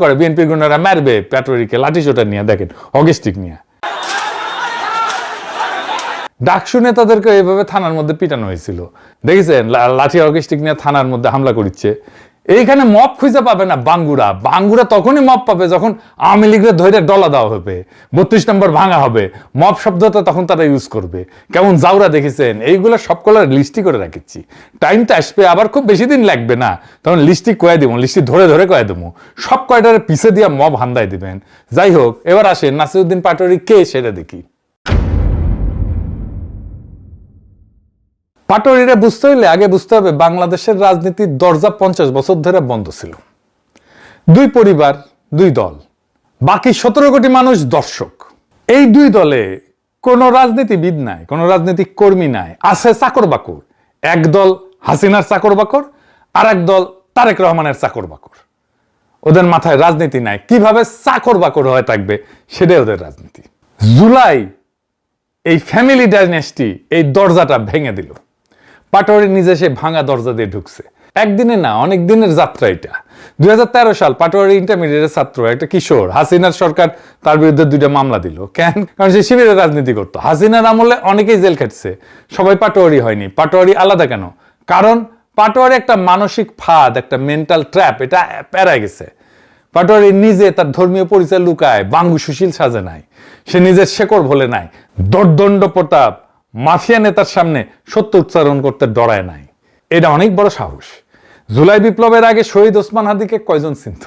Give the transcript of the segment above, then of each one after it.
করে বিএনপির গুন্ডারা মারবে পাটোয়ারিকে লাঠিসোঁটা নিয়ে, দেখেন হকিস্টিক নিয়ে। ডাকসু নেতাদেরকে এইভাবে থানার মধ্যে পিটানো হয়েছিল, দেখেছেন? লাঠি হকিস্টিক নিয়ে থানার মধ্যে হামলা করছে। এইখানে মব খুঁজে পাবে না বাঙ্গুরা তখনই মব পাবে যখন আওয়ামী লীগের ধরে ডলা দেওয়া হবে, 32 নম্বর ভাঙা হবে, মব শব্দটা তখন তারা ইউজ করবে। কেমন জাউরা দেখেছেন? এইগুলো সবগুলো লিস্টি করে রাখছি, টাইমটা আসবে আবার খুব বেশি দিন লাগবে না, তখন লিস্টি কয়ে দেবো, লিস্টি ধরে ধরে কয়ে দেবো, সব কয়টার পিছে দিয়ে মব হান্দাই দিবেন। যাই হোক, এবার আসেন নাসিরউদ্দিন পাটোয়ারি কে সেটা দেখি। পাটোয়ারিরা বুঝতে হইলে আগে বুঝতে হবে বাংলাদেশের রাজনীতির দরজা 50 বছর ধরে বন্ধ ছিল। 2 পরিবার 2 দল, বাকি 17 কোটি মানুষ দর্শক। এই 2 দলে কোনো রাজনীতিবিদ নাই, কোনো রাজনৈতিক কর্মী নাই, আছে চাকর বাকর। এক দল হাসিনার চাকর বাকর, আর এক দল তারেক রহমানের চাকর বাকর। ওদের মাথায় রাজনীতি নাই, কিভাবে চাকর বাকর হয়ে থাকবে সেটাই ওদের রাজনীতি। জুলাই এই ফ্যামিলি ডাইনেস্টি এই দরজাটা ভেঙে দিল। পাটোয়ারি নিজে সে ভাঙা দরজা দিয়ে ঢুকছে। একদিনে না, অনেক দিনের যাত্রা এটা। 2013 সাল পাটোয়ারি ইন্টারমিডিয়েটের ছাত্র, একটা কিশোর। হাসিনার সরকার তার বিরুদ্ধে 2টা মামলা দিল। কেন? কারণ সে শিবিরের রাজনীতি করতো। হাসিনার আমলে অনেকেই জেল খেটছে, সবাই পাটোয়ারি হয়নি। পাটোয়ারি আলাদা কেন? কারণ পাটোয়ারি একটা মানসিক ফাঁদ, একটা মেন্টাল ট্র্যাপ, এটা পেরায় গেছে। পাটোয়ারি নিজে তার ধর্মীয় পরিচয় লুকায়, বাঙ্গু সুশীল সাজে নাই, সে নিজের শেকড় ভোলে নাই, দর্দণ্ড প্রতাপ মাফিয়া নেতার সামনে সত্য উচ্চারণ করতে ডরায় নাই। এটা অনেক বড় সাহস। জুলাই বিপ্লবের আগে শহীদ ওসমান হাদিকে কয়জন চিনত?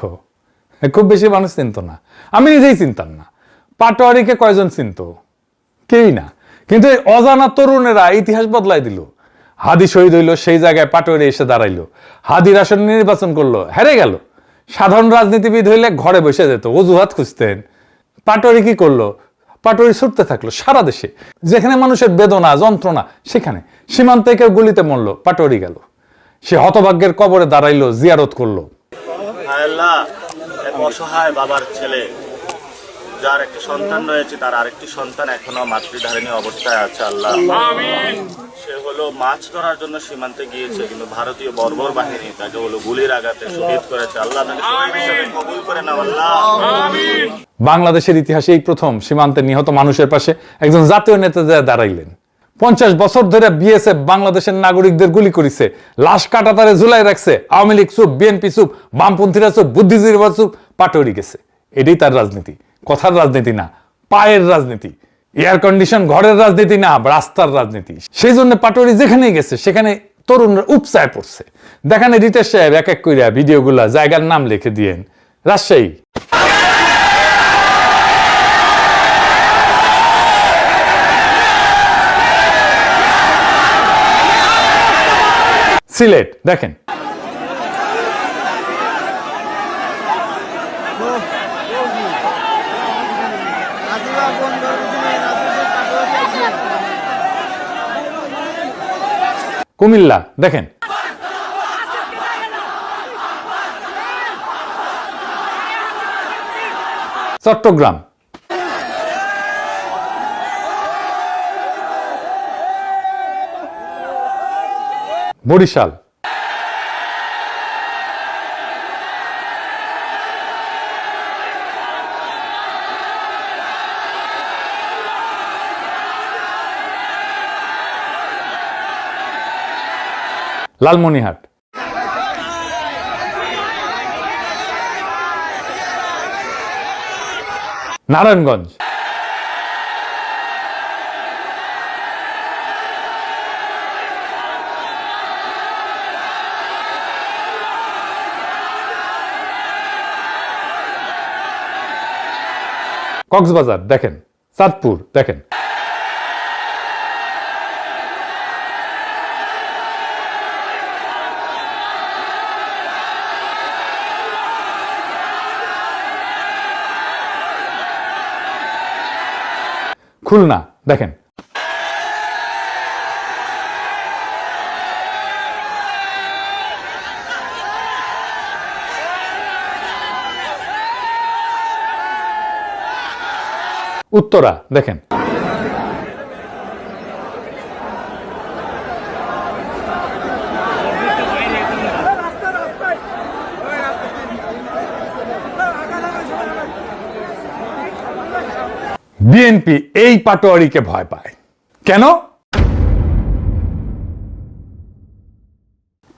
খুব বেশি মানুষ চিনত না, আমি নিজেই চিনতাম না। পাটোয়ারিকে কয়জন চিনত? কেউই না। কিন্তু এই অজানা তরুণেরা ইতিহাস বদলাই দিল। হাদি শহীদ হইল, সেই জায়গায় পাটোয়ারি এসে দাঁড়াইলো। হাদির আসনে নির্বাচন করলো, হেরে গেল। সাধারণ রাজনীতিবিদ হইলে ঘরে বসে যেত, অজুহাত খুঁজতেন। পাটোয়ারি কি করলো? পাটোয়ারি ছুটতে থাকলো সারা দেশে, যেখানে মানুষের বেদনা যন্ত্রণা, সেখানে। সীমান্তে কেউ গুলিতে মরল, পাটোয়ারি গেল। সে হতভাগ্যের কবরে দাঁড়াইলো, জিয়ারত করলো। আল্লাহ, এক অসহায় বাবার ছেলে, যার একটি সন্তান রয়েছে, তার আরেকটি সন্তান এখনো মাতৃধারিণী অবস্থায় আছে। আল্লাহ, সে হলো মাছ ধরার জন্য সীমান্তে গিয়েছে, কিন্তু ভারতীয় বর্বর বাহিনী তাকে হলো গুলির আঘাতে শহীদ করেছে। আল্লাহ তাকে শহীদ হিসেবে কবুল করে নাও। আল্লাহ, বাংলাদেশের ইতিহাসে এই প্রথম সীমান্তে নিহত মানুষের পাশে একজন জাতীয় নেতা দাঁড়াইলেন। 50 বছর ধরে বিএসএফ বাংলাদেশের নাগরিকদের গুলি করেছে, লাশ কাটাতারে ঝুলাই রাখছে। আওয়ামী লীগ চুপ, বিএনপি চুপ, বামপন্থীরা চুপ, বুদ্ধিজীবীরা চুপ, পাটোয়ারি গেছে। এটাই তার রাজনীতি, কথার রাজনীতি না, পায়ের রাজনীতি। এয়ার কন্ডিশন ঘরের রাজনীতি না, রাস্তার রাজনীতি। সেই জন্য পাটোয়ারি যেখানেই গেছে সেখানে তরুণরা উপচায় পড়ছে। দেখেন রিতেশ সাহেব এক এক কইরা ভিডিওগুলা জায়গার নাম লিখে দিয়েন। রাজশাহী, সিলেট, দেখেন কুমিল্লা, দেখেন চট্টগ্রাম, বরিশাল, লালমনিরহাট, নারায়ণগঞ্জ, কক্সবাজার, দেখেন চাঁদপুর, দেখেন খুলনা, দেখেন উত্তরা, দেখেন বিএনপি এই পাটোয়ারিকে ভয় পায় কেন?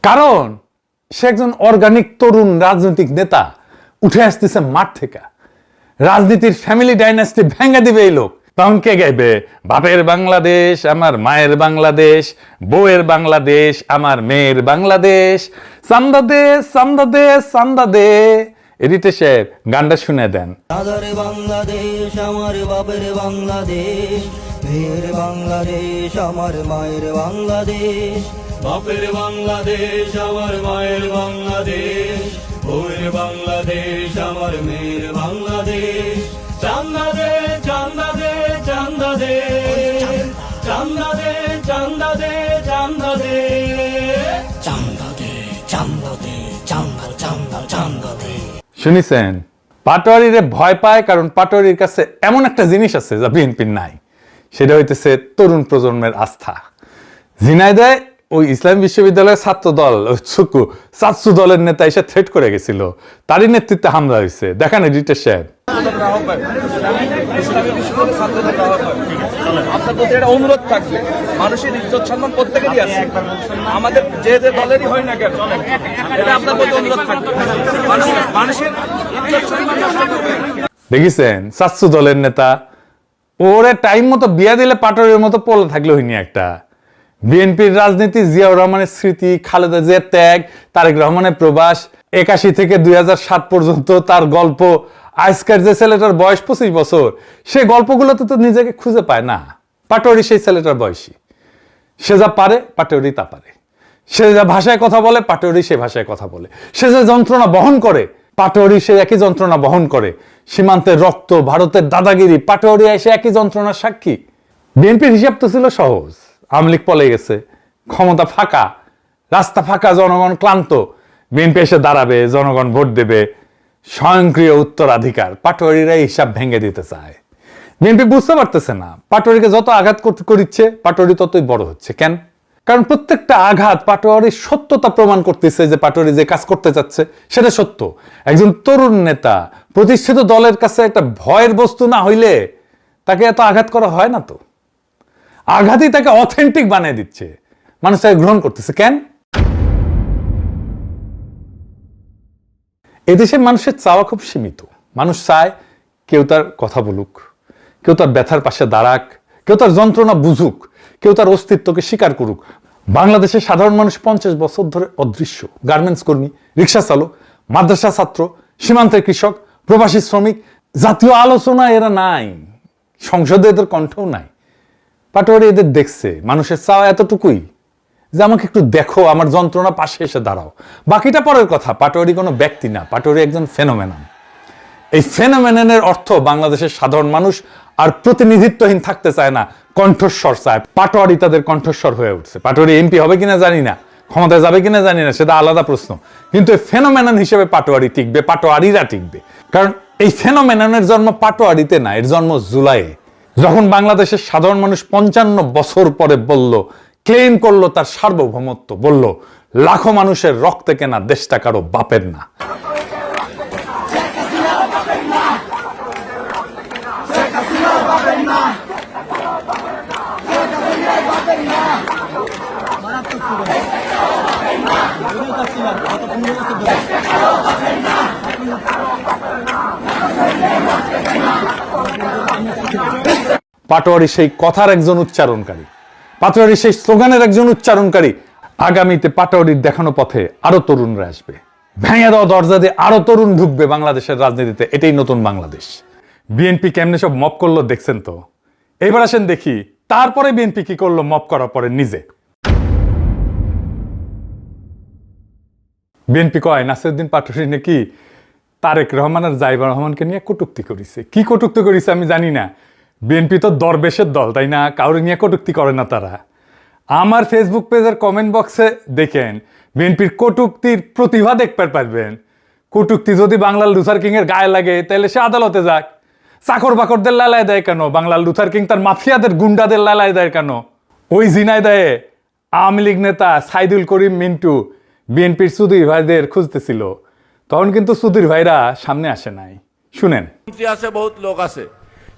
কারণ সে একজন অর্গানিক তরুণ রাজনৈতিক নেতা, উঠে আসতেছে মাঠ থেকে। রাজনীতির ফ্যামিলি ডাইনাস্টি ভেঙে দিবে এই লোক। তখন কে গাইবে? বাপের বাংলাদেশ আমার মায়ের বাংলাদেশ, বউয়ের বাংলাদেশ আমার মেয়ের বাংলাদেশ, চান্দা দে চান্দা দে চান্দা দে। এডিটে সাহেব গানটা শুনে দেন। দাদার বাংলাদেশ আমার বাপের বাংলাদেশ, মেয়ের বাংলাদেশ আমার মায়ের বাংলাদেশ, বাপের বাংলাদেশ আমার মায়ের বাংলাদেশ, বউয়ের বাংলাদেশ আমার মেয়ের বাংলাদেশ। চান্দা দে চান্দা দে চান্দা দে চান্দা দে চান্দা দে চান্দা দে চান্দা দে চান্দা দে চান্দা চান্দা চান্দা দে। শুনিছেন? পাটোয়ারিরে ভয় পায় কারণ পাটোয়ারির কাছে এমন একটা জিনিস আছে যা বিএনপির নাই। সেটা হইতেছে তরুণ প্রজন্মের আস্থা। ঝিনাইদহে ওই ইসলামী বিশ্ববিদ্যালয়ের ছাত্র দল ছাত্র দলের নেতা এসে থ্রেট করে গেছিল, তারই নেতৃত্বে হামলা হয়েছে। দেখেন এডিটর সাহেব। আপনার প্রতি একটা অনুরোধ থাকবে, মানুষের ইজ্জত সম্মান প্রত্যেকেরই আছে, আমাদের যে যে দলেরই হয় না কেন, এটা আপনার প্রতি অনুরোধ থাকবে। মানুষের ইজ্জত সম্মান নষ্ট করবে। দেখেছেন ছাত্র দলের নেতা, ওরে টাইম মতো বিয়া দিলে পাটোয়ারির মতো পড়ে থাকলে হইনি একটা। বিএনপির রাজনীতি, জিয়াউর রহমানের স্মৃতি, খালেদা জিয়ার ত্যাগ, তারেক রহমানের প্রবাস, 81 থেকে 2007 পর্যন্ত তার গল্প। আজকের যে ছেলেটার বয়স 25 বছর, সে গল্পগুলোতে তো নিজেকে খুঁজে পায় না। পাটোয়ারি সেই ছেলেটার বয়সী, সে যা পারে পাটোয়ারি তা পারে। সে যা ভাষায় কথা বলে পাটোয়ারি সে ভাষায় কথা বলে। সে যে যন্ত্রণা বহন করে পাটোয়ারি সে একই যন্ত্রণা বহন করে। সীমান্তের রক্ত, ভারতের দাদাগিরি, পাটোয়ারি এসে একই যন্ত্রণার সাক্ষী। বিএনপির হিসাব তো ছিল সহজ, আওয়ামী লীগ পলে গেছে, ক্ষমতা ফাঁকা, রাস্তা ফাঁকা, জনগণ ক্লান্ত, বিএনপি এসে দাঁড়াবে, জনগণ ভোট দেবে, স্বয়ংক্রিয় উত্তরাধিকার। পাটোয়ারিরা হিসাব ভেঙে দিতে চায়। বিএনপি বুঝতে পারতেছে না, পাটোয়ারিকে যত আঘাত করিচ্ছে পাটোয়ারি ততই বড় হচ্ছে। কেন? কারণ প্রত্যেকটা আঘাত পাটোয়ারির সত্যতা প্রমাণ করতেছে যে পাটোয়ারি যে কাজ করতে চাচ্ছে সেটা সত্য। একজন তরুণ নেতা প্রতিষ্ঠিত দলের কাছে একটা ভয়ের বস্তু না হইলে তাকে এত আঘাত করা হয় না। তো আঘাতই তাকে অথেন্টিক বানিয়ে দিচ্ছে, মানুষ তাকে গ্রহণ করতেছে। কেন? এদেশের মানুষের চাওয়া খুব সীমিত। মানুষ চায় কেউ তার কথা বলুক, কেউ তার ব্যথার পাশে দাঁড়াক, কেউ তার যন্ত্রণা বুঝুক, কেউ তার অস্তিত্বকে স্বীকার করুক। বাংলাদেশের সাধারণ মানুষ 50 বছর ধরে অদৃশ্য। গার্মেন্টস কর্মী, রিক্সা চালক, মাদ্রাসা ছাত্র, সীমান্তের কৃষক, প্রবাসী শ্রমিক, জাতীয় আলোচনা এরা নাই, সংসদে এদের কণ্ঠও নাই। পাটোয়ারি এদের দেখছে। মানুষের চাওয়া এতটুকুই যে আমাকে একটু দেখো, আমার যন্ত্রণা পাশে এসে দাঁড়াও। বাকিটা পরের কথা। পাটোয়ারি কোনো ব্যক্তি না, পাটোয়ারি একজন ফেনোমেনন। এই ফেনোমেননের অর্থ বাংলাদেশের সাধারণ মানুষ আর প্রতিনিধিত্বহীন থাকতে চায় না, কণ্ঠস্বর চায়। পাটোয়ারি তাদের কণ্ঠস্বর হয়ে উঠছে। পাটোয়ারি এমপি হবে কিনা জানি না, ক্ষমতায় যাবে কিনা জানি না, সেটা আলাদা প্রশ্ন। কিন্তু এই ফেনোমেনন হিসেবে পাটোয়ারি টিকবে, পাটোয়ারিরা টিকবে। কারণ এই ফেনোমেননের জন্ম পাটোয়ারিতে না, এর জন্ম জুলাইয়ে, যখন বাংলাদেশের সাধারণ মানুষ 55 বছর পরে ক্লেম করলো তার সার্বভৌমত্ব, বলল লাখো মানুষের রক্তে কেনা দেশটা কারো বাপের না। পাটোয়ারি সেই কথার একজন উচ্চারণকারী, পাটোয়ারি সেই স্লোগানের একজন উচ্চারণকারী। আগামীতে পাটোয়ারির দেখানো পথে আরো তরুণরা আসবে, ভেঙে দেওয়া দরজা দিয়ে আরো তরুণ ঢুকবে বাংলাদেশের রাজনীতিতে। এটাই নতুন বাংলাদেশ। বিএনপি কেমনে সব মপ করলো দেখছেন তো। এইবার আসেন দেখি তারপরে বিএনপি কি করলো মপ করার পরে নিজে। বিএনপি কয় নাসিরউদ্দিন পাটোয়ারি নাকি তারেক রহমান আর জাইবা রহমানকে নিয়ে কটূক্তি করেছে। কি কটূক্তি করেছে আমি জানি না। বিএনপি তো দরবেশের দল, তাই না? কাউরে নিয়ে কটূক্তি করে না তারা। আমার ফেসবুক পেজের কমেন্ট বক্সে দেখেন, বিএনপির কটূক্তির প্রতিভা দেখতে পারবেন। কটূক্তি যদি বাংলার লুথার কিং এর গায়ে লাগে তাহলে সে আদালতে যাক। চাকর বাকরদের লালায় দেয় কেন? বাংলার লুথার কিং তার মাফিয়াদের গুন্ডাদের লালায় দেয় কেন? ওই ঝিনাইদহে আওয়ামী লীগ নেতা সাইদুল করিম মিন্টু বিএনপির সুধীর ভাইদের খুঁজতেছিল, তখন কিন্তু সুধীর ভাইরা সামনে আসে নাই। শুনেন। আছে বহুত লোক আছে,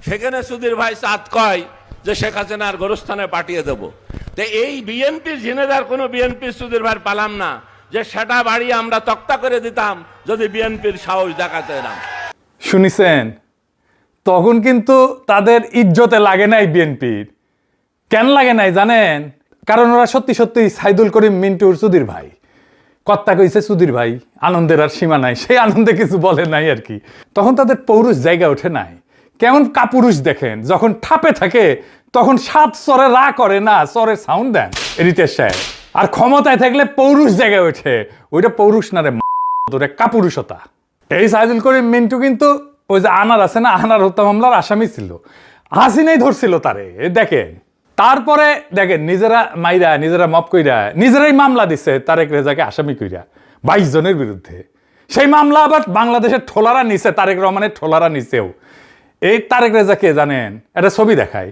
সেখানে সুধীর ভাই চাঁদ কয় যে শেখ হাসিনার গোরস্থানে পাঠিয়ে দেব। তো এই বিএনপির ঝিনেদার কোনো বিএনপির সুধীর ভাই পালাম না যে সেটা বাড়ি আমরা তক্তা করে দিতাম যদি বিএনপির সাহস দেখাতে না। শুনিছেন, তখন কিন্তু তাদের ইজ্জতে লাগে নাই বিএনপির। কেন লাগে নাই জানেন? কারণ ওরা সত্যি সত্যি সাইদুল করিম মিন্টুর সুধীর ভাই। কর্তা কইছে সুধীর ভাই, আনন্দের আর সীমা নাই, সেই আনন্দে কিছু বলে নাই আর কি। তখন তাদের পৌরুষ জায়গা ওঠে নাই। কেমন কাপুরুষ দেখেন, যখন ঠাপে থাকে তখন সাত স্বরে রা করে না, স্বরের সাউন্ড দেন এডিটার সাহেব। আর ক্ষমতায় থাকলে পৌরুষ জায়গায় ওঠে, ওইটা পৌরুষ না রে, তোরে কাপুরুষতা। এই সাইদুল করিম মিন্টু কিন্তু ওই যে আনার আছে না, আনার হত্যা মামলার আসামি ছিল, হাসিনাই ধরছিল তারে। দেখেন, তারপরে দেখেন নিজেরা মাইরা, নিজেরা মপ কইরা, নিজেরাই মামলা দিচ্ছে তারেক রেজাকে আসামি কইরা 22 জনের বিরুদ্ধে। সেই মামলা আবার বাংলাদেশের ঠোলারা নিছে, তারেক রহমানের ঠোলারা নিছেও। এই তারেক রেজাকে জানেন, একটা ছবি দেখায়,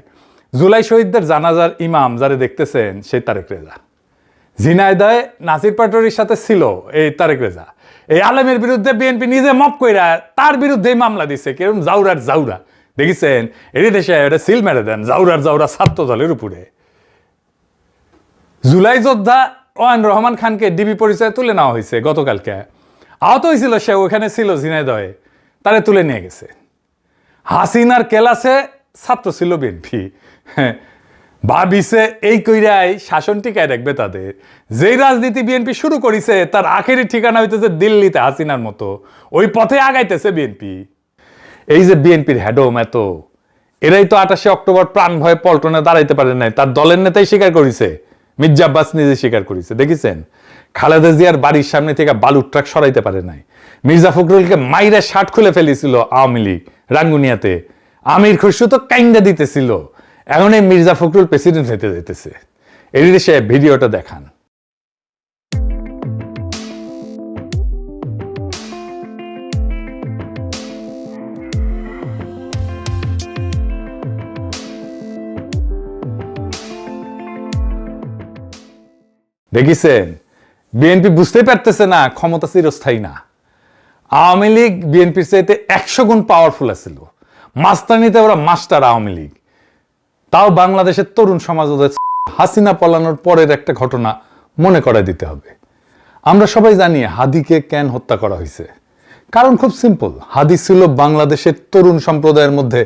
জুলাই শহীদদের জানাজার ইমাম যারে দেখতেছেন সেই তারেক রেজা। ঝিনাইদহে নাসির পাটোয়ারির সাথে ছিল এই তারেক রেজা। এই আলেমের বিরুদ্ধে বিএনপি নিজে মপ কইরা তার বিরুদ্ধেই মামলা দিছে। কিরকম জাউরার জাউরা দেখেছেন? এটি দেশে এটা সিল মেরে দেন জাউরার জাউরা ছাত্র দলের উপরে। জুলাই যোদ্ধা ওয়ান রহমান খানকে ডিবি পরিচয় তুলে নেওয়া হয়েছে গতকালকে। আহত হয়েছিল সে, ওখানে ছিল ঝিনাইদহে, তারে তুলে নিয়ে গেছে। হাসিনার কেলাসে ছাত্র ছিল বিএনপি। ভাবিছে এই কইরাই শাসন টিকায় রাখবে তাদের। যেই রাজনীতি বিএনপি শুরু করেছে তার আখেরি ঠিকানা হইতেছে দিল্লিতে হাসিনার মতো, ওই পথে আগাইতেছে বিএনপি। এই যে বিএনপির হেডম এত, এরাই তো 28 অক্টোবর প্রাণ ভয়ে পল্টনে দাঁড়াইতে পারে নাই, তার দলের নেতাই স্বীকার করেছে, মির্জা আব্বাস নিজে স্বীকার করেছে। দেখেছেন, খালেদা জিয়ার বাড়ির সামনে থেকে বালুর ট্রাক সরাইতে পারে নাই। মির্জা ফখরুলকে মাইরে শার্ট খুলে ফেলেছিল আওয়ামী লীগ রাঙ্গুনিয়াতে। আমির খুশরু তো কাইন্দা দিতেছিল। এখন এই মির্জা ফখরুল প্রেসিডেন্ট হইতে যেতেছে। এর সে ভিডিওটা দেখান। দেখিছেন, বিএনপি বুঝতেই পারতেছে না ক্ষমতা চিরস্থায়ী না। আওয়ামী লীগ বিএনপির চাইতে 100 গুণ পাওয়ারফুল ছিল। মাস্তানিতে ওরা মাস্টার আওয়ামী লীগ। তাও বাংলাদেশের তরুণ সমাজ ওদের হাসিনা পলানোর পরের একটা ঘটনা মনে করায় দিতে হবে। আমরা সবাই জানি হাদিকে কেন হত্যা করা হয়েছে। কারণ খুব সিম্পল, হাদি ছিল বাংলাদেশের তরুণ সম্প্রদায়ের মধ্যে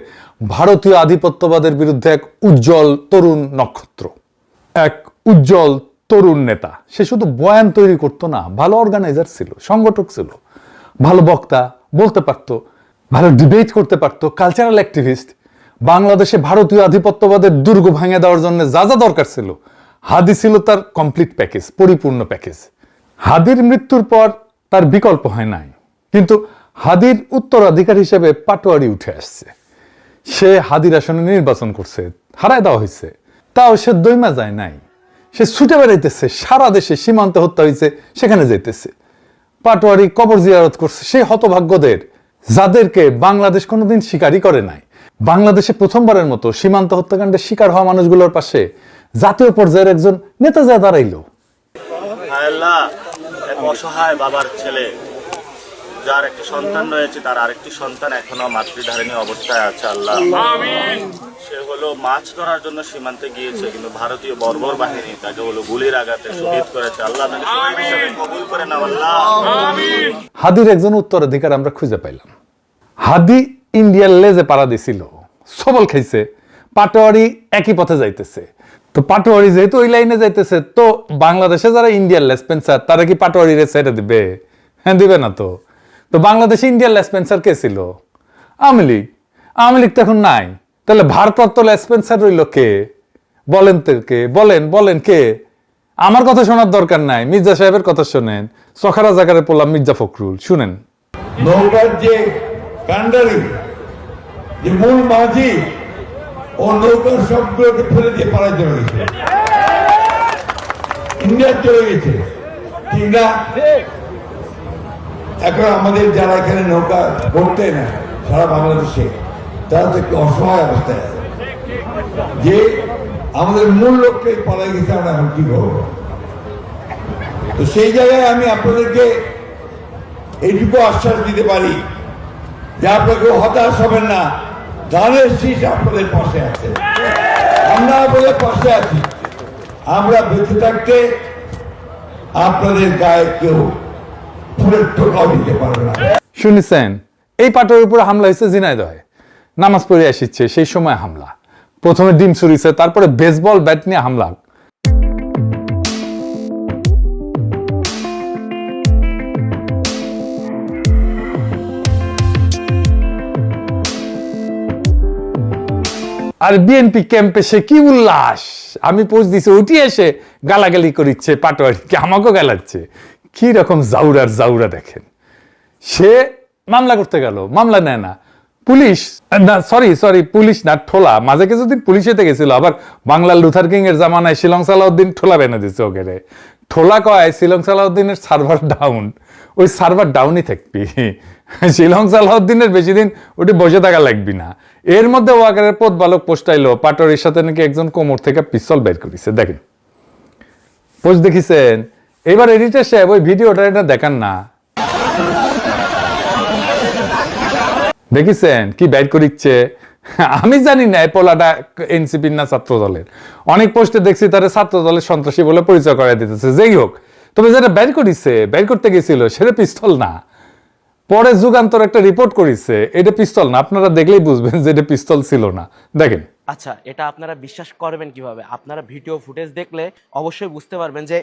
ভারতীয় আধিপত্যবাদের বিরুদ্ধে এক উজ্জ্বল তরুণ নক্ষত্র, এক উজ্জ্বল তরুণ নেতা। সে শুধু বয়ান তৈরি করতো না, ভালো অর্গানাইজার ছিল, সংগঠক ছিল, ভালো বক্তা, বলতে পারতো, ভালো ডিবেট করতে পারতো, কালচারাল অ্যাক্টিভিস্ট। বাংলাদেশে ভারতীয় আধিপত্যবাদের দুর্গ ভাঙে দেওয়ার জন্য যা যা দরকার ছিল, হাদি ছিল তার কমপ্লিট প্যাকেজ, পরিপূর্ণ প্যাকেজ। হাদির মৃত্যুর পর তার বিকল্প হয় নাই, কিন্তু হাদির উত্তরাধিকার হিসেবে পাটোয়ারি উঠে আসছে। সে হাদির আসনে নির্বাচন করছে, হারায় দেওয়া হয়েছে। তাও সে দৈমা যায় নাই, সে ছুটে বেড়াইতেছে, সারা দেশে সীমান্তে হত্যা হয়েছে সেখানে যাইতেছে। পাটোয়ারি কবর জিয়ারত করছে সেই হতভাগ্যদের, যাদেরকে বাংলাদেশ কোনোদিন স্বীকারই করে নাই। বাংলাদেশে প্রথমবারের মতো সীমান্ত হত্যাকাণ্ডের শিকার হওয়া মানুষগুলোর পাশে জাতীয় পর্যায়ের একজন নেতা যা দাঁড়াইলো। আল্লাহ, এক অসহায় বাবার ছেলে যার একটি সন্তান রয়েছে, তার আরেকটি সন্তান এখনো মাতৃধারিণী অবস্থায় আছে। আল্লাহ, সে হলো মাছ ধরার জন্য সীমান্তে গিয়েছে, কিন্তু ভারতীয় বর্বর বাহিনী তাকে হলো গুলির আঘাতে শহীদ করেছে। আল্লাহ তাকে শহীদ হিসেবে কবুল করে নাও। আল্লাহ, হাদির একজন উত্তরাধিকার আমরা খুঁজে পাইলাম। হাদি ইন্ডিয়ার লেজে পাড়া দিছিল, সবল খাইছে। পাটোয়ারি একই পথে যাইতেছে। তো পাটোয়ারি যেহেতু ওই লাইনে যাইতেছে, তো বাংলাদেশে যারা ইন্ডিয়ার লেসপেন্সার তারা কি পাটোয়ারিরে ছেড়ে দিবে? হ্যাঁ, দিবে না। তো তো বাংলাদেশে ইন্ডিয়ার লেসপেন্সার কে ছিল? আওয়ামী লীগ। আওয়ামী লীগ তো এখন নাই, তাহলে ভারপ্রাপ্ত লেসপেন্সার রইল কে? বলেন তো কে? বলেন বলেন কে? আমার কথা শোনার দরকার নাই, মির্জা সাহেবের কথা শোনেন। সখারা জাগারে পড়লাম মির্জা ফখরুল, শুনেন। নৌকার যে কান্ডারি, যে মূল মাঝি, ও নৌকার সবগুলোকে ফেলে দিয়ে পাড়ায় চলে গেছে, ইন্ডিয়া চলে গেছে, ঠিক না? এখন আমাদের যারা এখানে নৌকা পড়তে না সারা বাংলাদেশে, তারা তো একটু অসহায় অবস্থায় আছে, যে আমাদের মূল লক্ষ্যে পালাই গেছে, আমরা এখন কি করবো? তো সেই জায়গায় আমি আপনাদেরকে এইটুকু আশ্বাস দিতে পারি যে আপনাকে হতাশ হবেন না, ধানের শীষ আপনাদের পাশে আছে, আমরা আপনাদের পাশে আছি। আমরা বেঁচে থাকতে আপনাদের গায়ে কেউ ফুলের টোকাও দিতে পারবে না। শুনেছেন, এই পাটোয়ারির উপরে হামলা হয়েছে ঝিনাইদহে। নামাজ পড়ে আসছে সেই সময় হামলা। প্রথমে ডিম ছুরিছে, তারপরে বেসবল ব্যাট নিয়ে হামলা। আর বিএনপি ক্যাম্পে সে কি উল্লাস! আমি পোস্ট দিছি, উঠি এসে গালাগালি করিচ্ছে পাটোয়ারিকে, আমাকেও গালাচ্ছে। কি রকম জাউরার জাউরা দেখেন। সে মামলা করতে গেল, মামলা নেয় না। পুলিশ না, সরি পুলিশ না, ঠোলা। মাঝে কিছুদিন পুলিশেতে গেছিল, আবার বাংলার লুথার কিং এর জামানায় শিলং সালাউদ্দিন ঠোলা বেনে দিচ্ছে ওকে। ঠোলা কয় শিলং সালাউদ্দিনের সার্ভার ডাউন, ওই সার্ভার ডাউনই থাকবি। শিলং সালাউদ্দিনের বেশি দিন ওটি বসে থাকা লাগবি না। এর মধ্যে ওয়াকারের পথ বালক পোস্টাইলো পাটোয়ারির সাথে নাকি একজন কোমর থেকে পিস্তল বের করেছে। দেখেন পোস্ট দেখিছেন। এবার এডিটর সাহেব ওই ভিডিওটা এটা দেখান না, দেখিছেন কি বের করিচ্ছে। আমি জানি না এই পোলাটা এনসিপির না ছাত্র দলের। অনেক পোস্টে দেখছি তারা ছাত্র দলের সন্ত্রাসী বলে পরিচয় করাই দিতেছে। যেই হোক, তবে যেটা বের করিছে, বের করতে গেছিল সেটা পিস্তল না। পরে যুগান্তর একটা রিপোর্ট করেছে এটা পিস্তল না। আপনারা দেখলেই বুঝবেন যে এটা পিস্তল ছিল না। দেখেন। আচ্ছা, এটা আপনারা বিশ্বাস করবেন কিভাবে? আপনারা ভিডিও ফুটেজ দেখলে অবশ্যই বুঝতে পারবেন যে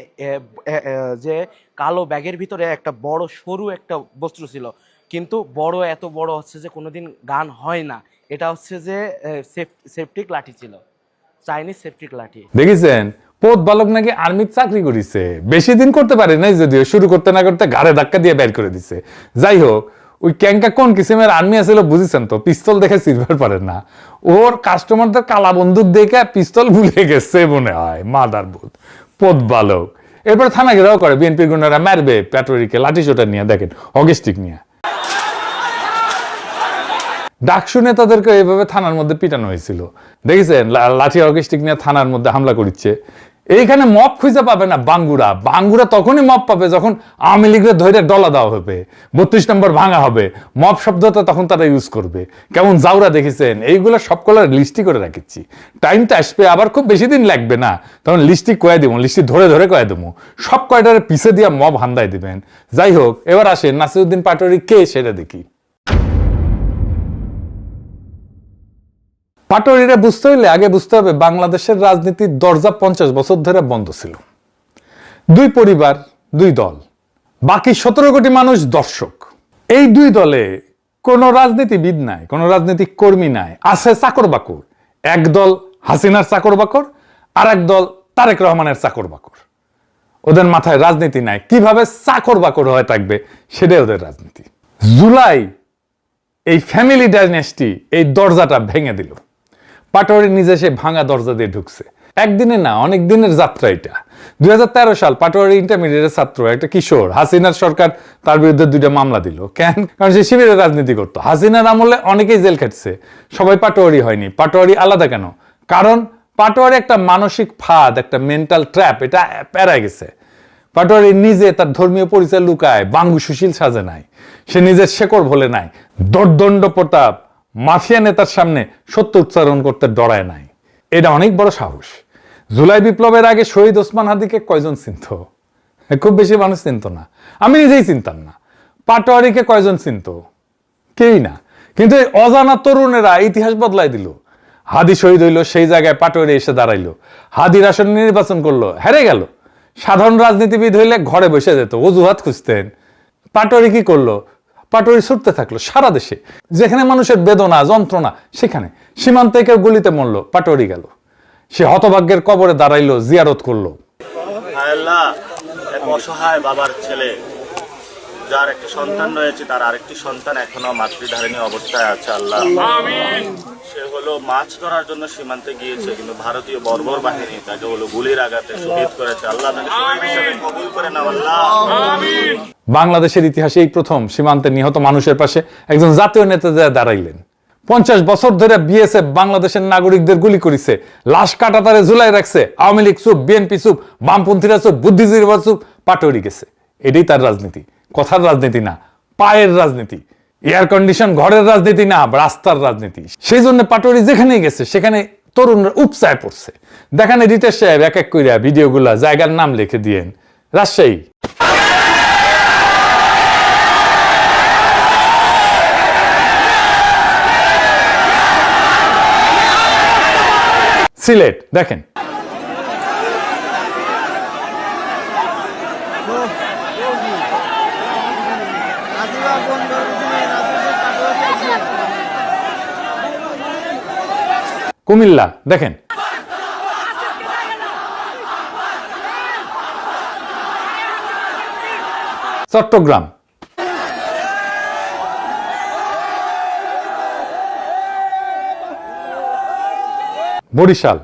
যে কালো ব্যাগের ভিতরে একটা বড় সরু একটা বস্তু ছিল, কিন্তু বড় এত বড় হচ্ছে যে কোনোদিন গান হয় না। এটা হচ্ছে যে সেফটিক লাঠি ছিল, চাইনিজ সেফটিক লাঠি। দেখেছেন, পথ বালক নাকি আর্মির চাকরি করেছে, বেশি দিন করতে পারে নাই, যদিও শুরু করতে না করতে ঘাড়ে ধাক্কা দিয়ে বের করে দিছে। যাই হোক, ওই ক্যাঙ্কা কোন কিসিমের আর্মি আছিল বুঝেছেন তো, পিস্তল দেখে সিলভার পারেন না। ওর কাস্টমারদের কালা বন্দুক দেখে পিস্তল ভুলে গেছে মনে হয়। মাদার বোধ পথ বালক। এরপর থানা ঘেরাও করে, বিএনপির গুন্ডারা মারবে পাটোয়ারিকে লাঠি চোটা নিয়ে। দেখেন অগস্টিক নিয়ে ডাক শুনে তাদেরকে এইভাবে থানার মধ্যে পিটানো হয়েছিল। দেখেছেন লাঠি অগস্টিক নিয়ে থানার মধ্যে হামলা করছে। এইখানে মপ খুঁজে পাবে না বাঙ্গুরা। বাঙ্গুরা তখনই মপ পাবে যখন আওয়ামী লীগের ধরে ডলা দেওয়া হবে, 32 নম্বর ভাঙা হবে। মপ শব্দটা তখন তারা ইউজ করবে। কেমন জাউরা দেখেছেন। এইগুলো সব কলার লিস্টি করে রাখিচ্ছি। টাইমটা আসবে, আবার খুব বেশি দিন লাগবে না, তখন লিস্টি কয়ে দেবো, লিস্টি ধরে ধরে কয়ে দেবো। সব কয়টার পিছে দিয়ে মপ হান্দায় দিবেন। যাই হোক, এবার আসেন নাসিরউদ্দিন পাটোয়ারি কে সেটা দেখি। পাটোয়ারিরা বুঝতে হইলে আগে বুঝতে হবে বাংলাদেশের রাজনীতির দরজা 50 বছর ধরে বন্ধ ছিল। দুই পরিবার, দুই দল, বাকি 17 কোটি মানুষ দর্শক। এই দুই দলে কোনো রাজনীতিবিদ নাই, কোনো রাজনৈতিক কর্মী নাই, আছে চাকর বাকর। এক দল হাসিনার চাকর বাকর, আর এক দল তারেক রহমানের চাকর বাকর। ওদের মাথায় রাজনীতি নাই, কিভাবে চাকর বাকর হয়ে থাকবে সেটাই ওদের রাজনীতি। জুলাই এই ফ্যামিলি ডাইনেস্টি এই দরজাটা ভেঙে দিল। পাটোয়ারি নিজে সে ভাঙা দরজা দিয়ে ঢুকছে। একদিনে না, অনেক দিনের যাত্রা এটা। 2013 সাল পাটোয়ারি ইন্টারমিডিয়েটের ছাত্র একটা কিশোর, হাসিনার সরকার তার বিরুদ্ধে 2টা মামলা দিল। কেন? কারণ সে শিবিরের রাজনীতি করতো। হাসিনার আমলে অনেকেই জেল খাটছে, সবাই পাটোয়ারি হয়নি। পাটোয়ারি আলাদা কেন? কারণ পাটোয়ারি একটা মানসিক ফাঁদ, একটা মেন্টাল ট্র্যাপ, এটা পেরায় গেছে। পাটোয়ারি নিজে তার ধর্মীয় পরিচয় লুকায়, বাঙ্গু সুশীল সাজে নাই, সে নিজের শেকড় ভোলে নাই, দর্দণ্ড প্রতাপ মাফিয়া নেতার সামনে সত্য উচ্চারণ করতে ডরায় নাই। এটা অনেক বড় সাহস। জুলাই বিপ্লবের আগে শহীদ ওসমান হাদিকে কয়জন চিনত? খুব বেশি মানুষ চিনত না, আমি নিজেই চিনতাম না। পাটোয়ারিকে কয়জন চিনত? কেউই না। কিন্তু এই অজানা তরুণেরা ইতিহাস বদলাই দিল। হাদি শহীদ হইল, সেই জায়গায় পাটোয়ারি এসে দাঁড়াইলো। হাদির আসন নির্বাচন করলো, হেরে গেল। সাধারণ রাজনীতিবিদ হইলে ঘরে বসে যেত, অজুহাত খুঁজতেন। পাটোয়ারি কি করলো? পাটোয়ারি ছুটতে থাকলো সারা দেশে, যেখানে মানুষের বেদনা যন্ত্রণা, সেখানে। সীমান্তে কেউ গুলিতে মরলো, পাটোয়ারি গেল। সে হতভাগ্যের কবরে দাঁড়াইলো, জিয়ারত করলো। আল্লাহ, এক অসহায় বাবার ছেলে, যার একটি সন্তান রয়েছে, তার আরেকটি সন্তান এখনো মাতৃধারিণী অবস্থায় আছে। আল্লাহ, সে হলো মাছ ধরার জন্য সীমান্তে গিয়েছে, কিন্তু ভারতীয় বর্বর বাহিনী তাকে হলো গুলির আঘাতে শহীদ করেছে। আল্লাহ তাকে শহীদ হিসেবে কবুল করে নাও। আল্লাহ, বাংলাদেশের ইতিহাসে এই প্রথম সীমান্তে নিহত মানুষের পাশে একজন জাতীয় নেতা দাঁড়াইলেন। 50 বছর ধরে বিএসএফ বাংলাদেশের নাগরিকদের গুলি করেছে, লাশ কাটাতারে ঝুলাই রাখছে। আওয়ামী লীগ চুপ, বিএনপি চুপ, বামপন্থীরা চুপ, বুদ্ধিজীবীরা চুপ, পাটোয়ারি গেছে। এটাই তার রাজনীতি। কথার রাজনীতি না, পায়ের রাজনীতি। এয়ার কন্ডিশন ঘরের রাজনীতি না, রাস্তার রাজনীতি। সেই জন্য পাটোয়ারি যেখানেই গেছে সেখানে তরুণরা উপচায় পড়ছে। দেখেন রিতেশ সাহেব এক এক কইরা ভিডিওগুলা জায়গার নাম লিখে দিয়েন। রাজশাহী, সিলেট, দেখেন কুমিল্লা, দেখেন চট্টগ্রাম, বরিশাল,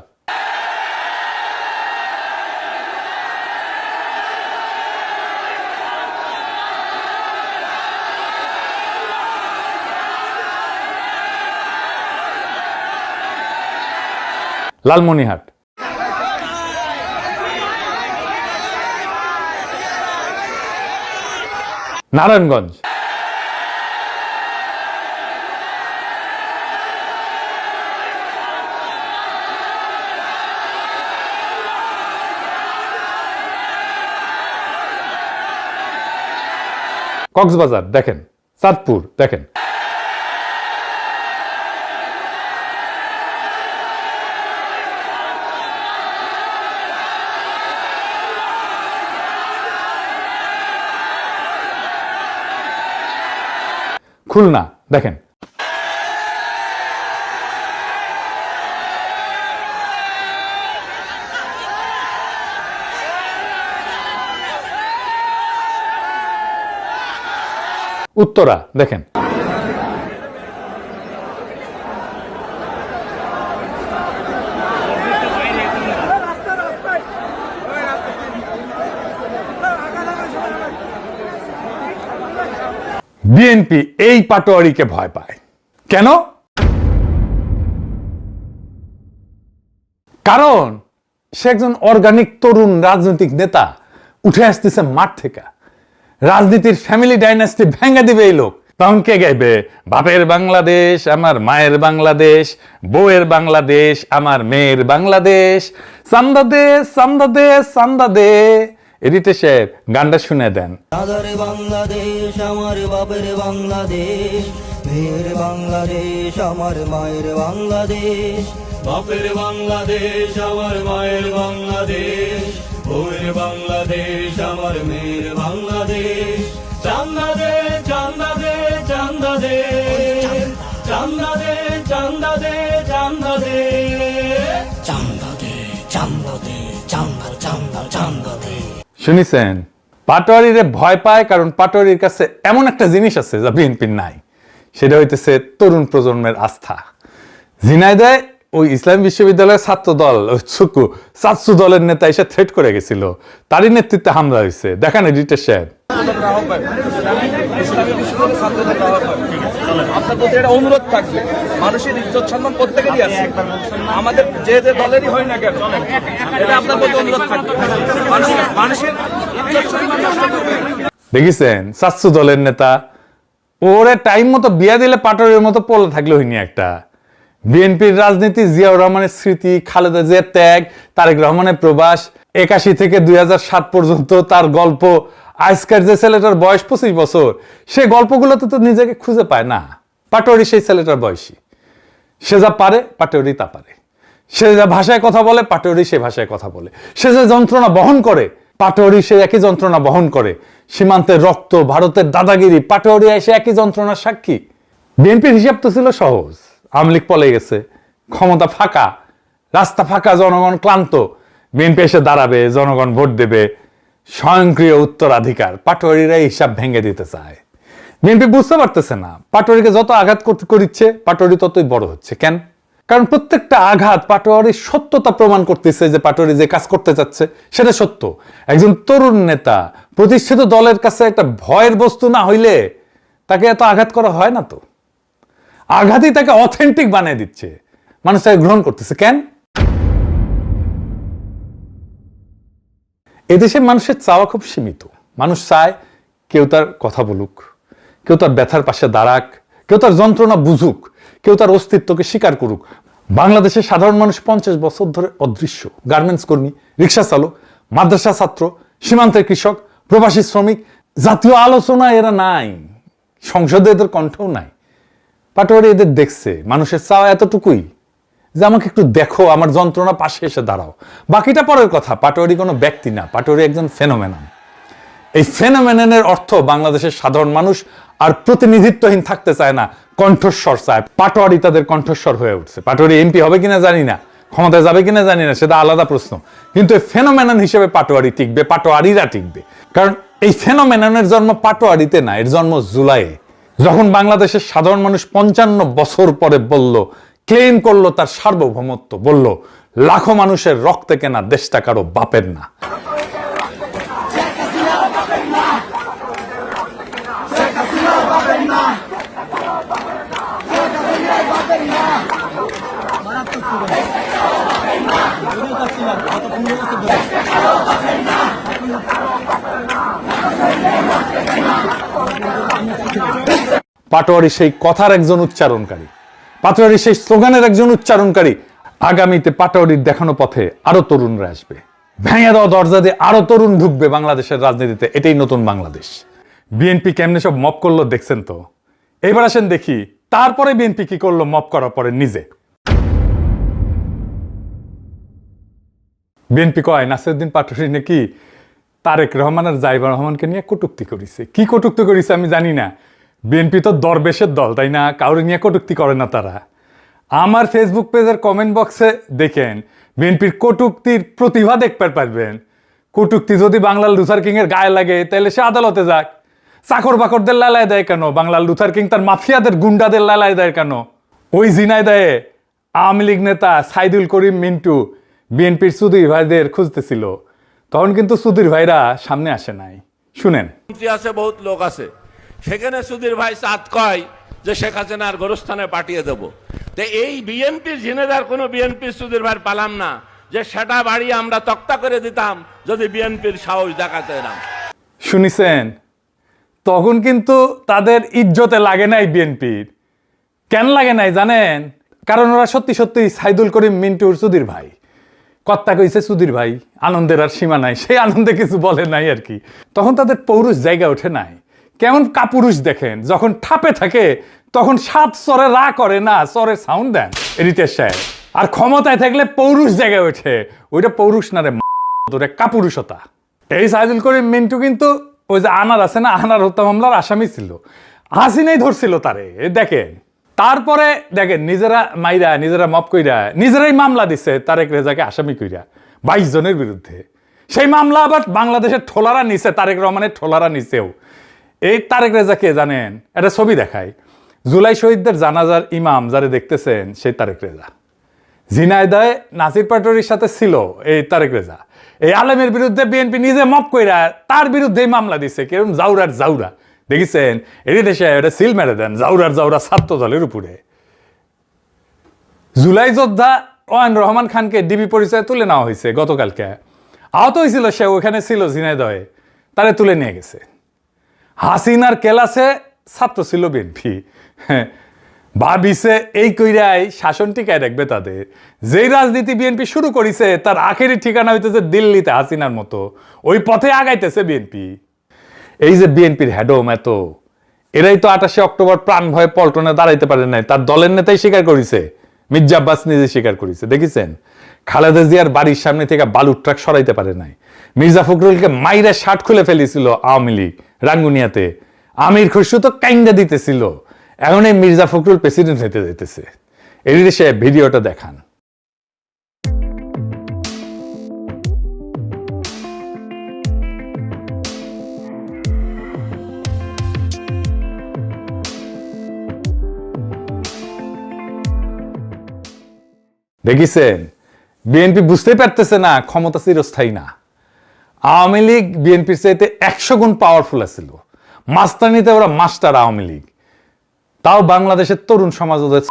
লালমনিরহাট, নারায়ণগঞ্জ, কক্সবাজার, দেখেন চাঁদপুর, দেখেন খুলনা, দেখেন উত্তরা, দেখেন বিএনপি এই পাটোয়ারিকে ভয় পায় কেন? কারণ সে একজন অর্গানিক তরুণ রাজনৈতিক নেতা, উঠে আসতেছে মাঠ থেকে। রাজনীতির ফ্যামিলি ডাইনাস্টি ভেঙে দিবে এই লোক। তখন কে গাইবে? বাপের বাংলাদেশ আমার মায়ের বাংলাদেশ, বউয়ের বাংলাদেশ আমার মেয়ের বাংলাদেশ, চান্দা দে চান্দা দে চান্দা দে। রিতেশের গানটা শুনে দেন। আধারে বাংলাদেশ আমার বাপের বাংলাদেশ, মেয়ের বাংলাদেশ আমার মায়ের বাংলাদেশ, বাপের বাংলাদেশ আমার মায়ের বাংলাদেশ, বউয়ের বাংলাদেশ আমার মেয়ের বাংলাদেশ। চান্দা দে চান্দা দে চান্দা দে চান্দা দে চান্দা দে চান্দা দে চান্দা দে চান্দা দে চান্দা চান্দা চান্দা দে। শুনিছেন? পাটোয়ারিরে ভয় পায় কারণ পাটোয়ারির কাছে এমন একটা জিনিস আছে যা বিএনপির নাই, সেটা হইতেছে তরুণ প্রজন্মের আস্থা। ঝিনাইদহে ওই ইসলামী বিশ্ববিদ্যালয়ের ছাত্র দল ছাত্র দলের নেতা এসে থ্রেট করে গেছিল, তারই নেতৃত্বে হামলা হয়েছে। দেখেন রিতেশ সাহেব, আপনার প্রতি একটা অনুরোধ থাকবে, মানুষের ইজ্জত সম্মান প্রত্যেকেরই আছে, আমাদের যে যে দলেরই হয় না কেন, এটা আপনার প্রতি অনুরোধ থাকবে। মানুষের ইজ্জত সম্মান নষ্ট করবে। দেখেছেন ছাত্র দলের নেতা ওরে টাইম মতো বিয়া দিলে পাটোয়ারির মতো পড়ে থাকলে হইনি একটা। বিএনপির রাজনীতি, জিয়াউর রহমানের স্মৃতি, খালেদা জিয়ার ত্যাগ, তারেক রহমানের প্রবাস, 81 থেকে 2007 পর্যন্ত তার গল্প। আজকের যে ছেলেটার বয়স 25 বছর, সে গল্পগুলোতে তো নিজেকে খুঁজে পায় না। পাটোয়ারি সেই ছেলেটার বয়সী, সে যা পারে পাটোয়ারি তা পারে, সে যা ভাষায় কথা বলে পাটোয়ারি সে ভাষায় কথা বলে, সে যে যন্ত্রণা বহন করে পাটোয়ারি সে একই যন্ত্রণা বহন করে। সীমান্তের রক্ত, ভারতের দাদাগিরি, পাটোয়ারি এসে একই যন্ত্রণার সাক্ষী। বিএনপির হিসাব তো ছিল সহজ, আওয়ামী লীগ পলে গেছে, ক্ষমতা ফাঁকা, রাস্তা ফাঁকা, জনগণ ক্লান্ত, বিএনপি এসে দাঁড়াবে, জনগণ ভোট দেবে, স্বয়ংক্রিয় উত্তরাধিকার। পাটোয়ারিরা হিসাব ভেঙে দিতে চায়। বিএনপি বুঝতে পারতেছে না, পাটোয়ারিকে যত আঘাত করিচ্ছে পাটোয়ারি ততই বড় হচ্ছে। কেন? কারণ প্রত্যেকটা আঘাত পাটোয়ারির সত্যতা প্রমাণ করতেছে যে পাটোয়ারি যে কাজ করতে চাচ্ছে সেটা সত্য। একজন তরুণ নেতা প্রতিষ্ঠিত দলের কাছে একটা ভয়ের বস্তু না হইলে তাকে এত আঘাত করা হয় না। তো আঘাতই তাকে অথেন্টিক বানিয়ে দিচ্ছে, মানুষ তাকে গ্রহণ করতেছে। কেন? এদেশে মানুষের চাওয়া খুব সীমিত। মানুষ চায় কেউ তার কথা বলুক, কেউ তার ব্যথার পাশে দাঁড়াক, কেউ তার যন্ত্রণা বুঝুক, কেউ তার অস্তিত্বকে স্বীকার করুক। বাংলাদেশের সাধারণ মানুষ 50 বছর ধরে অদৃশ্য। গার্মেন্টস কর্মী, রিক্সা চালক, মাদ্রাসা ছাত্র, সীমান্তের কৃষক, প্রবাসী শ্রমিক, জাতীয় আলোচনা এরা নাই, সংসদে এদের কণ্ঠও নাই। পাটোয়ারি এদের দেখছে, মানুষের চাওয়া এতটুকুই যে আমাকে একটু দেখো, আমার যন্ত্রণা পাশে এসে দাঁড়াও। বাকিটা পরের কথা। পাটোয়ারি কোনো ব্যক্তি না, পাটোয়ারি একজন ফেনোমেনন। এই ফেনোমেননের অর্থ বাংলাদেশের সাধারণ মানুষ আর প্রতিনিধিত্বহীন থাকতে চায় না, কণ্ঠস্বর চায়। পাটোয়ারি তাদের কণ্ঠস্বর হয়ে উঠছে। পাটোয়ারি এমপি হবে কিনা জানি না, ক্ষমতায় যাবে কিনা জানি না, সেটা আলাদা প্রশ্ন। কিন্তু এই ফেনোমেনন হিসেবে পাটোয়ারি টিকবে, পাটোয়ারিরা টিকবে। কারণ এই ফেনোমেননের জন্ম পাটোয়ারিতে না, এর জন্ম জুলাইয়ে, যখন বাংলাদেশের সাধারণ মানুষ 55 বছর পরে বলল, ক্লেম করলো তার সার্বভৌমত্ব, বলল লাখো মানুষের রক্তে কেনা দেশটা কারো বাপের না। পাটোয়ারি সেই কথার একজন উচ্চারণকারী, পাটোয়ারি সেই স্লোগানের একজন উচ্চারণকারী। আগামীতে পাটোয়ারির দেখানো পথে আরো তরুণরা আসবে, ভেঙে দেওয়া দরজা দিয়ে আরো তরুণ ঢুকবে বাংলাদেশের রাজনীতিতে। এটাই নতুন বাংলাদেশ। বিএনপি কেমনে সব মপ করলো দেখছেন তো। এবার আসেন দেখি তারপরে বিএনপি কি করলো মপ করার পরে নিজে। বিএনপি কয় নাসিরউদ্দিন পাটোয়ারি নাকি তারেক রহমান আর জাইবা রহমানকে নিয়ে কটূক্তি করেছে। কি কটূক্তি করেছে আমি জানি না। বিএনপি তো দরবেশের দল, তাই না? কাউরে নিয়ে কটূক্তি করে না তারা। আমার ফেসবুক পেজের কমেন্ট বক্সে দেখেন বিএনপির কটূক্তির প্রতিভা দেখতে পারবেন। কটূক্তি যদি বাংলার লুথার কিং এর গায়ে লাগে তাহলে সে আদালতে যাক। চাকর বাকরদের লালায় দেয় কেন? বাংলার লুথার কিং তার মাফিয়াদের গুন্ডাদের লালায় দেয় কেন? ওই জিনাইদায়ে আওয়ামী লীগ নেতা সাইদুল করিম মিন্টু বিএনপির সুধীর ভাইদের খুঁজতেছিল, তখন কিন্তু সুধীর ভাইরা সামনে আসে নাই। শুনেন। আছে বহুত লোক আছে, সেখানে সুধীর ভাই চাঁদ কয় যে শেখ হাসিনার গোরস্থানে পাঠিয়ে দেবো। তো এই বিএনপির ঝিনেদার কোনো বিএনপি সুধীর ভাই পালাম না যে সেটা বাড়ি আমরা তক্তা করে দিতাম যদি বিএনপির সাহস দেখাতে না। শুনিছেন? তখন কিন্তু তাদের ইজ্জতে লাগে নাই বিএনপির। কেন লাগে নাই জানেন? কারণ ওরা সত্যি সত্যি সাইদুল করিম মিন্টুর সুধীর ভাই। কর্তা কইছে সুধীর ভাই, আনন্দের আর সীমা নাই, সেই আনন্দে কিছু বলে নাই আর কি। তখন তাদের পৌরুষ জায়গা ওঠে নাই। কেমন কাপুরুষ দেখেন, যখন ঠাপে থাকে তখন 7 চরে রা করে না, চরের সাউন্ড দেন রিতেশ সাহেব। আর ক্ষমতায় থাকলে পৌরুষ জায়গায় ওঠে, ওইটা পৌরুষ না রে, তোরে কাপুরুষতা। এই সাইদুল করিম মিন্টু কিন্তু ওই যে আনার আছে না, আনার হত্যা মামলার আসামি ছিল। হাসিনাই ধরছিল তারে, দেখেন। তারপরে দেখেন নিজেরা মাইরা, নিজেরা মপ কইরা, নিজেরাই মামলা দিচ্ছে তারেক রেজাকে আসামি কইরা 22 জনের বিরুদ্ধে। সেই মামলা আবার বাংলাদেশের ঠোলারা নিছে, তারেক রহমানের ঠোলারা নিছেও। এই তারেক রেজাকে জানেন, একটা ছবি দেখায়, জুলাই শহীদদের জানাজার ইমাম যারে দেখতেছেন সেই তারেক রেজা। ঝিনাইদহে নাসির পাটোয়ারির সাথে ছিল এই তারেক রেজা। এই আলেমের বিরুদ্ধে বিএনপি নিজে মপ কইরা তার বিরুদ্ধেই মামলা দিচ্ছে। কেরম জাউরার জাউরা দেখেছেন? এটি দেশে এটা সিল মেরে দেন জাউরার জাউরা ছাত্র দলের উপরে। জুলাই যোদ্ধা ওয়ান রহমান খানকে ডিবি পরিচয়ে তুলে নেওয়া হয়েছে গতকালকে। আহত হয়েছিল সে, ওখানে ছিল ঝিনাইদহে, তারে তুলে নিয়ে গেছে। হাসিনার কেলাসে ছাত্র ছিল বিএনপি। ভাবিছে এই কইরাই শাসন টিকায় রাখবে তাদের। যেই রাজনীতি বিএনপি শুরু করেছে তার আখেরি ঠিকানা হইতেছে দিল্লিতে হাসিনার মতো। ওই পথে আগাইতেছে বিএনপি। এই যে বিএনপির হেডম এত, এরাই তো 28 অক্টোবর প্রাণ ভয়ে পল্টনে দাঁড়াইতে পারে নাই। তার দলের নেতাই স্বীকার করেছে, মির্জা আব্বাস নিজে স্বীকার করেছে। দেখেছেন? খালেদা জিয়ার বাড়ির সামনে থেকে বালুর ট্রাক সরাইতে পারে নাই। মির্জা ফখরুলকে মাইরে শার্ট খুলে ফেলেছিল আওয়ামী লীগ রাঙ্গুনিয়াতে। আমির খুশরু তো কাইন্দা দিতেছিল। এখন এই মির্জা ফখরুল প্রেসিডেন্ট হইতে যেতেছে। এই সে ভিডিওটা দেখান। দেখিছেন? বিএনপি বুঝতেই পারতেছে না ক্ষমতা চিরস্থায়ী না। আওয়ামী লীগ বিএনপির চাইতে 100 গুণ পাওয়ারফুল ছিল। মাস্তানিতে ওরা মাস্টার আওয়ামী লীগ। তাও বাংলাদেশের তরুণ সমাজ ওদের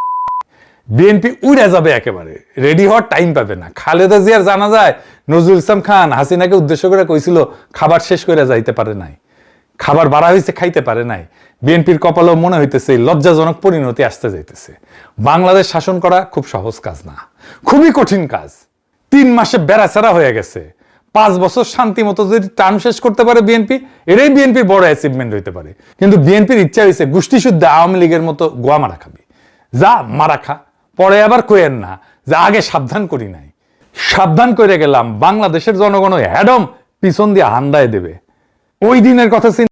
বিএনপি উড়ে যাবে একেবারে, রেডি হওয়ার টাইম পাবে না। খালেদা জিয়ার জানা যায় নজরুল ইসলাম খান হাসিনাকে উদ্দেশ্য করে কইছিল খাবার শেষ করে যাইতে পারে নাই, খাবার বাড়া হয়েছে খাইতে পারে নাই। বিএনপির কপালেও মনে হইতেছে এই লজ্জাজনক পরিণতি আসতে যাইতেছে। বাংলাদেশ শাসন করা খুব সহজ কাজ না, খুবই কঠিন কাজ। 3 মাসে বেড়াচেরা হয়ে গেছে। 5 বছর শান্তি মতো যদি টার্ম শেষ করতে পারে বিএনপি, এটাই বিএনপির বড় অ্যাচিভমেন্ট হইতে পারে। কিন্তু বিএনপির ইচ্ছা হয়েছে গোষ্ঠী শুদ্ধ আওয়ামী লীগের মতো গোয়া মারা খাবি। যা মারা খা, পরে আবার কইেন না যে আগে সাবধান করি নাই। সাবধান করে গেলাম, বাংলাদেশের জনগণ হ্যাডম পিছন দিয়ে হান্দায় দেবে। ওই দিনের কথা